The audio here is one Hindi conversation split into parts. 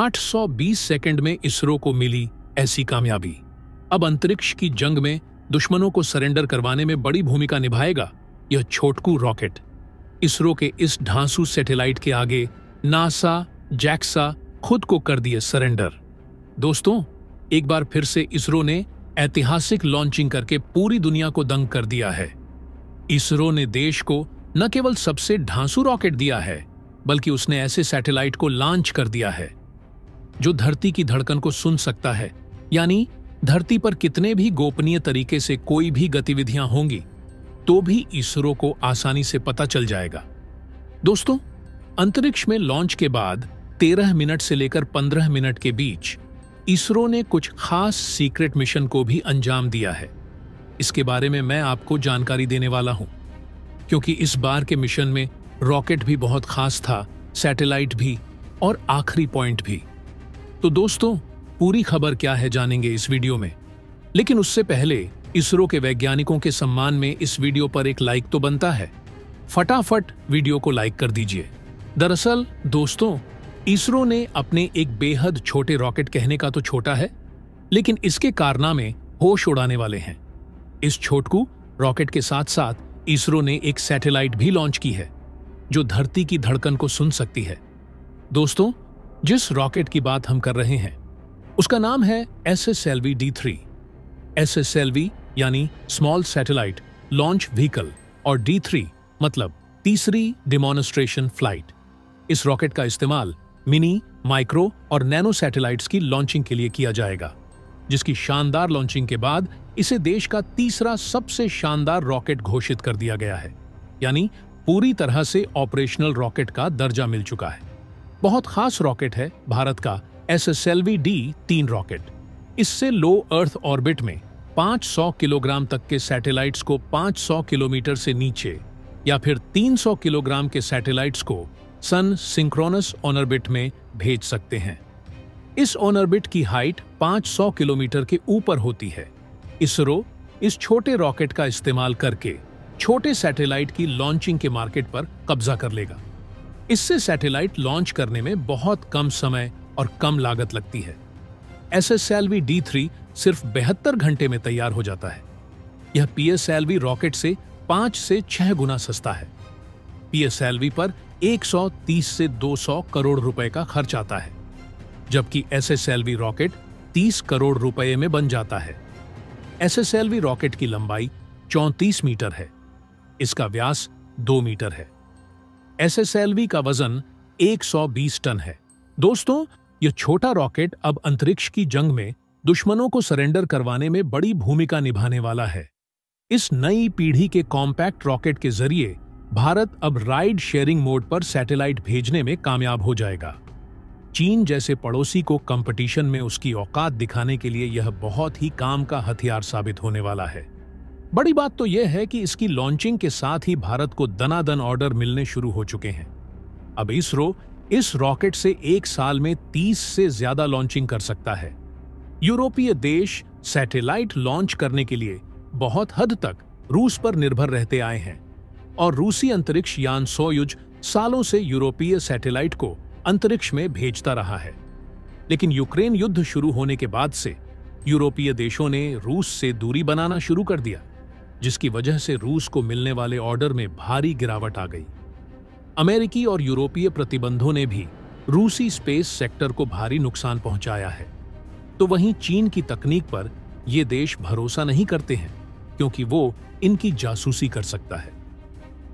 820 सेकंड में इसरो को मिली ऐसी कामयाबी। अब अंतरिक्ष की जंग में दुश्मनों को सरेंडर करवाने में बड़ी भूमिका निभाएगा यह छोटकू रॉकेट। इसरो के इस ढांसू सैटेलाइट के आगे नासा, जैक्सा खुद को कर दिए सरेंडर। दोस्तों, एक बार फिर से इसरो ने ऐतिहासिक लॉन्चिंग करके पूरी दुनिया को दंग कर दिया है। इसरो ने देश को न केवल सबसे ढांसू रॉकेट दिया है, बल्कि उसने ऐसे सैटेलाइट को लॉन्च कर दिया है जो धरती की धड़कन को सुन सकता है। यानी धरती पर कितने भी गोपनीय तरीके से कोई भी गतिविधियां होंगी तो भी इसरो को आसानी से पता चल जाएगा। दोस्तों, अंतरिक्ष में लॉन्च के बाद 13 मिनट से लेकर 15 मिनट के बीच इसरो ने कुछ खास सीक्रेट मिशन को भी अंजाम दिया है। इसके बारे में मैं आपको जानकारी देने वाला हूं, क्योंकि इस बार के मिशन में रॉकेट भी बहुत खास था, सैटेलाइट भी और आखिरी पॉइंट भी। तो दोस्तों, पूरी खबर क्या है जानेंगे इस वीडियो में। लेकिन उससे पहले इसरो के वैज्ञानिकों के सम्मान में इस वीडियो पर एक लाइक तो बनता है। फटाफट वीडियो को लाइक कर दीजिए। दरअसल दोस्तों, इसरो ने अपने एक बेहद छोटे रॉकेट, कहने का तो छोटा है, लेकिन इसके कारनामे होश उड़ाने वाले हैं। इस छोटकू रॉकेट के साथ साथ इसरो ने एक सैटेलाइट भी लॉन्च की है जो धरती की धड़कन को सुन सकती है। दोस्तों, जिस रॉकेट की बात हम कर रहे हैं उसका नाम है SSLV-D3। SSLV यानी स्मॉल सैटेलाइट लॉन्च व्हीकल और D3 मतलब तीसरी डेमोन्स्ट्रेशन फ्लाइट। इस रॉकेट का इस्तेमाल मिनी, माइक्रो और नैनो सैटेलाइट्स की लॉन्चिंग के लिए किया जाएगा, जिसकी शानदार लॉन्चिंग के बाद इसे देश का तीसरा सबसे शानदार रॉकेट घोषित कर दिया गया है। यानी पूरी तरह से ऑपरेशनल रॉकेट का दर्जा मिल चुका है। बहुत खास रॉकेट है भारत का SSLV-D3 रॉकेट। इससे लो अर्थ ऑर्बिट में 500 किलोग्राम तक के सैटेलाइट्स को 500 किलोमीटर से नीचे या फिर 300 किलोग्राम के सैटेलाइट्स को सन सिंक्रोनस ऑनऑर्बिट में भेज सकते हैं। इस ऑनऑर्बिट की हाइट 500 किलोमीटर के ऊपर होती है। इसरो इस छोटे रॉकेट का इस्तेमाल करके छोटे सैटेलाइट की लॉन्चिंग के मार्केट पर कब्जा कर लेगा। इससे सैटेलाइट लॉन्च करने में बहुत कम समय और कम लागत लगती है। SSLV-D3 सिर्फ 72 घंटे में तैयार हो जाता है। यह PSLV रॉकेट से 5 से 6 गुना सस्ता है। PSLV पर 130 से 200 करोड़ रुपए का खर्च आता है, जबकि SSLV रॉकेट 30 करोड़ रुपए में बन जाता है। SSLV रॉकेट की लंबाई 34 मीटर है। इसका व्यास 2 मीटर है। SSLV का वजन 120 टन है। दोस्तों, यह छोटा रॉकेट अब अंतरिक्ष की जंग में दुश्मनों को सरेंडर करवाने में बड़ी भूमिका निभाने वाला है। इस नई पीढ़ी के कॉम्पैक्ट रॉकेट के जरिए भारत अब राइड शेयरिंग मोड पर सैटेलाइट भेजने में कामयाब हो जाएगा। चीन जैसे पड़ोसी को कंपटीशन में उसकी औकात दिखाने के लिए यह बहुत ही काम का हथियार साबित होने वाला है। बड़ी बात तो यह है कि इसकी लॉन्चिंग के साथ ही भारत को दनादन ऑर्डर मिलने शुरू हो चुके हैं। अब इसरो इस रॉकेट से एक साल में 30 से ज्यादा लॉन्चिंग कर सकता है। यूरोपीय देश सैटेलाइट लॉन्च करने के लिए बहुत हद तक रूस पर निर्भर रहते आए हैं और रूसी अंतरिक्ष यान सोयुज सालों से यूरोपीय सैटेलाइट को अंतरिक्ष में भेजता रहा है। लेकिन यूक्रेन युद्ध शुरू होने के बाद से यूरोपीय देशों ने रूस से दूरी बनाना शुरू कर दिया, जिसकी वजह से रूस को मिलने वाले ऑर्डर में भारी गिरावट आ गई। अमेरिकी और यूरोपीय प्रतिबंधों ने भी रूसी स्पेस सेक्टर को भारी नुकसान पहुंचाया है। तो वहीं चीन की तकनीक पर ये देश भरोसा नहीं करते हैं, क्योंकि वो इनकी जासूसी कर सकता है,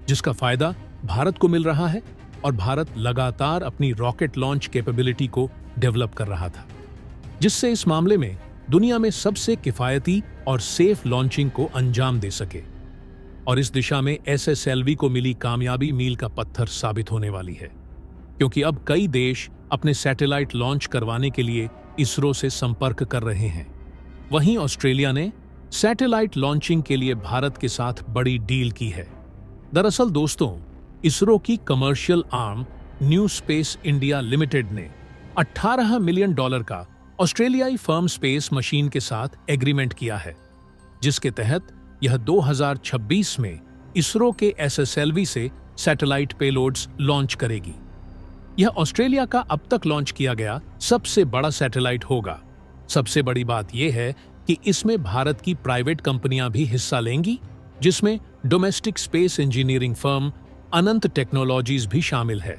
जिसका फायदा भारत को मिल रहा है। और भारत लगातार अपनी रॉकेट लॉन्च कैपेबिलिटी को डेवलप कर रहा था, जिससे इस मामले में दुनिया में सबसे किफायती और सेफ लॉन्चिंग को अंजाम दे सके। और इस दिशा में SSLV को मिली कामयाबी मील का पत्थर साबित होने वाली है, क्योंकि अब कई देश अपने सैटेलाइट लॉन्च करवाने के लिए इसरो से संपर्क कर रहे हैं। वहीं ऑस्ट्रेलिया ने सैटेलाइट लॉन्चिंग के लिए भारत के साथ बड़ी डील की है। दरअसल दोस्तों, इसरो की commercial arm new space India limited ने $18 मिलियन का ऑस्ट्रेलियाई फर्म स्पेस मशीन के साथ एग्रीमेंट किया है, जिसके तहत यह 2026 में इसरो के SSLV से सैटेलाइट पेलोड्स लॉन्च करेगी। यह ऑस्ट्रेलिया का अब तक लॉन्च किया गया सबसे बड़ा सैटेलाइट होगा। सबसे बड़ी बात यह है कि इसमें भारत की प्राइवेट कंपनियां भी हिस्सा लेंगी, जिसमें डोमेस्टिक स्पेस इंजीनियरिंग फर्म अनंत टेक्नोलॉजीज भी शामिल है,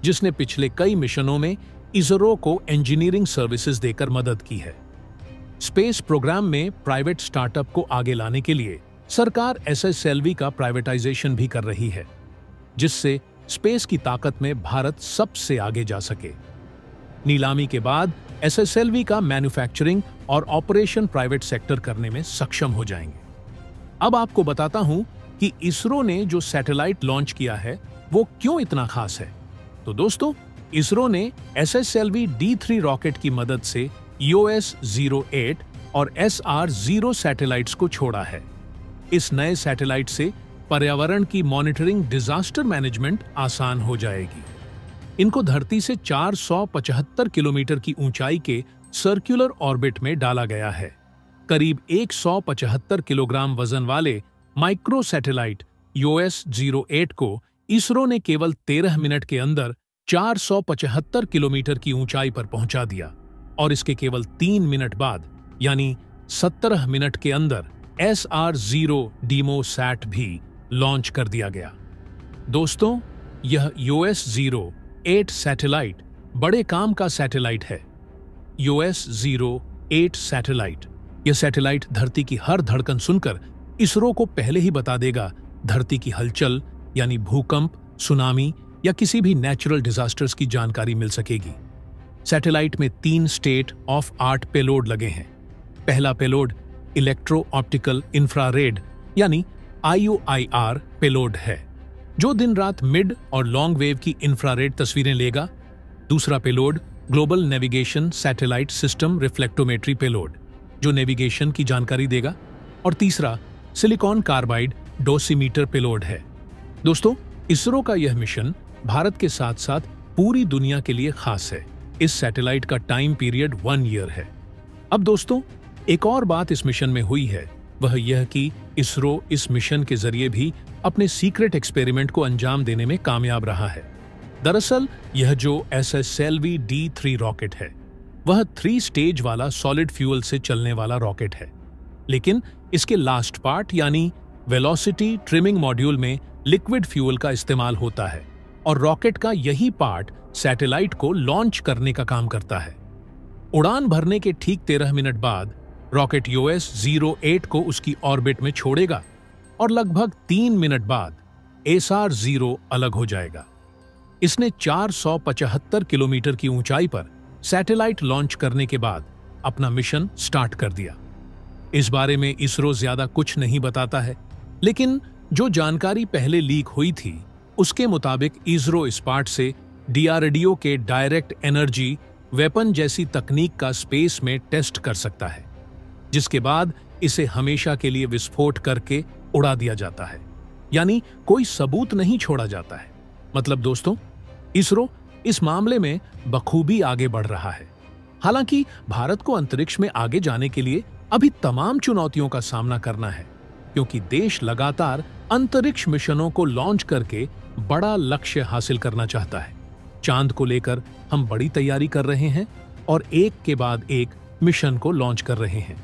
जिसने पिछले कई मिशनों में इसरो को इंजीनियरिंग सर्विसेज देकर मदद की है। स्पेस प्रोग्राम में प्राइवेट स्टार्टअप को आगे लाने के लिए सरकार SSLV का प्राइवेटाइजेशन भी कर रही है, जिससे स्पेस की ताकत में भारत सबसे आगे जा सके। नीलामी के बाद SSLV का मैन्युफैक्चरिंग और ऑपरेशन प्राइवेट सेक्टर करने में सक्षम हो जाएंगे। अब आपको बताता हूं कि इसरो ने जो सैटेलाइट लॉन्च किया है वो क्यों इतना खास है। तो दोस्तों, इसरो ने SSLV D3 रॉकेट की मदद से EOS-08 और SR-0 सैटेलाइट्स को छोड़ा है। इस नए सैटेलाइट से पर्यावरण की मॉनिटरिंग, डिजास्टर मैनेजमेंट आसान हो जाएगी। इनको धरती से 475 किलोमीटर की ऊंचाई के सर्कुलर ऑर्बिट में डाला गया है। करीब 175 किलोग्राम वजन वाले माइक्रो सैटेलाइट EOS-08 को इसरो ने केवल 13 मिनट के अंदर 475 किलोमीटर की ऊंचाई पर पहुंचा दिया और इसके केवल 3 मिनट बाद यानी 17 मिनट के अंदर SR-0 डीमोसैट भी लॉन्च कर दिया गया। दोस्तों, यह EOS-08 सैटेलाइट बड़े काम का सैटेलाइट है। EOS-08 सैटेलाइट, यह सैटेलाइट धरती की हर धड़कन सुनकर इसरो को पहले ही बता देगा धरती की हलचल यानी भूकंप, सुनामी या किसी भी नेचुरल डिजास्टर्स की जानकारी मिल सकेगी। सैटेलाइट में 3 स्टेट ऑफ आर्ट पेलोड लगे हैं। पहला पेलोड इलेक्ट्रो ऑप्टिकल इंफ्रारेड यानी IOIR पेलोड है, जो दिन रात मिड और लॉन्ग वेव की इंफ्रारेड तस्वीरें लेगा। दूसरा payload global navigation satellite system reflectometry payload, जो नेविगेशन की जानकारी देगा। और तीसरा सिलिकॉन कार्बाइड डोसीमीटर पेलोड है। दोस्तों, इसरो का यह मिशन भारत के साथ साथ पूरी दुनिया के लिए खास है। इस सैटेलाइट का टाइम पीरियड 1 ईयर है। अब दोस्तों, एक और बात इस मिशन में हुई है, वह यह कि इसरो इस मिशन के जरिए भी अपने सीक्रेट एक्सपेरिमेंट को अंजाम देने में कामयाब रहा है। दरअसल यह जो SSLV D3 रॉकेट है, वह 3 स्टेज वाला सॉलिड फ्यूल से चलने वाला रॉकेट है, लेकिन इसके लास्ट पार्ट यानी वेलोसिटी ट्रिमिंग मॉड्यूल में लिक्विड फ्यूल का इस्तेमाल होता है और रॉकेट का यही पार्ट सैटेलाइट को लॉन्च करने का काम करता है। उड़ान भरने के ठीक 13 मिनट बाद रॉकेट EOS-08 को उसकी ऑर्बिट में छोड़ेगा और लगभग 3 मिनट बाद SR-0 अलग हो जाएगा। इसने 475 किलोमीटर की ऊंचाई पर सैटेलाइट लॉन्च करने के बाद अपना मिशन स्टार्ट कर दिया। इस बारे में इसरो ज्यादा कुछ नहीं बताता है, लेकिन जो जानकारी पहले लीक हुई थी उसके मुताबिक इसरो इस पार्ट से DRDO के डायरेक्ट एनर्जी वेपन जैसी तकनीक का स्पेस में टेस्ट कर सकता है, जिसके बाद इसे हमेशा के लिए विस्फोट करके उड़ा दिया जाता है, यानी कोई सबूत नहीं छोड़ा जाता है। मतलब दोस्तों, इसरो इस मामले में बखूबी आगे बढ़ रहा है। हालांकि भारत को अंतरिक्ष में आगे जाने के लिए अभी तमाम चुनौतियों का सामना करना है, क्योंकि देश लगातार अंतरिक्ष मिशनों को लॉन्च करके बड़ा लक्ष्य हासिल करना चाहता है। चांद को लेकर हम बड़ी तैयारी कर रहे हैं और एक के बाद एक मिशन को लॉन्च कर रहे हैं।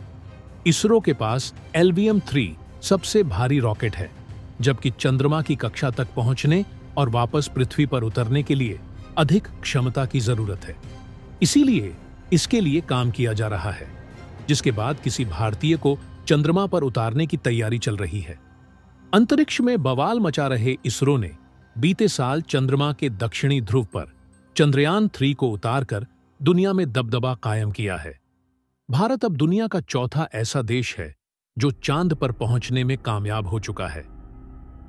इसरो के पास LVM-3 सबसे भारी रॉकेट है, जबकि चंद्रमा की कक्षा तक पहुंचने और वापस पृथ्वी पर उतरने के लिए अधिक क्षमता की जरूरत है। इसीलिए इसके लिए काम किया जा रहा है, जिसके बाद किसी भारतीय को चंद्रमा पर उतारने की तैयारी चल रही है। अंतरिक्ष में बवाल मचा रहे इसरो ने बीते साल चंद्रमा के दक्षिणी ध्रुव पर चंद्रयान-3 को उतारकर दुनिया में दबदबा कायम किया है। भारत अब दुनिया का चौथा ऐसा देश है जो चांद पर पहुंचने में कामयाब हो चुका है।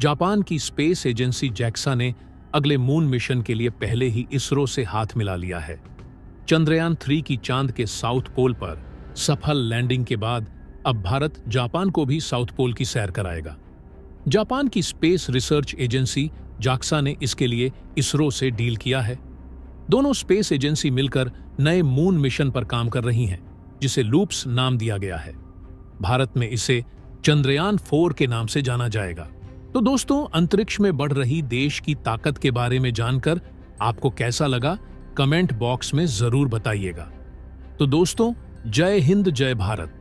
जापान की स्पेस एजेंसी JAXA ने अगले मून मिशन के लिए पहले ही इसरो से हाथ मिला लिया है। चंद्रयान-3 की चांद के साउथ पोल पर सफल लैंडिंग के बाद अब भारत जापान को भी साउथ पोल की सैर कराएगा। जापान की स्पेस रिसर्च एजेंसी JAXA ने इसके लिए इसरो से डील किया है। दोनों स्पेस एजेंसी मिलकर नए मून मिशन पर काम कर रही हैं, जिसे लूप्स नाम दिया गया है। भारत में इसे चंद्रयान-4 के नाम से जाना जाएगा। तो दोस्तों, अंतरिक्ष में बढ़ रही देश की ताकत के बारे में जानकर आपको कैसा लगा कमेंट बॉक्स में जरूर बताइएगा। तो दोस्तों, जय हिंद जय भारत।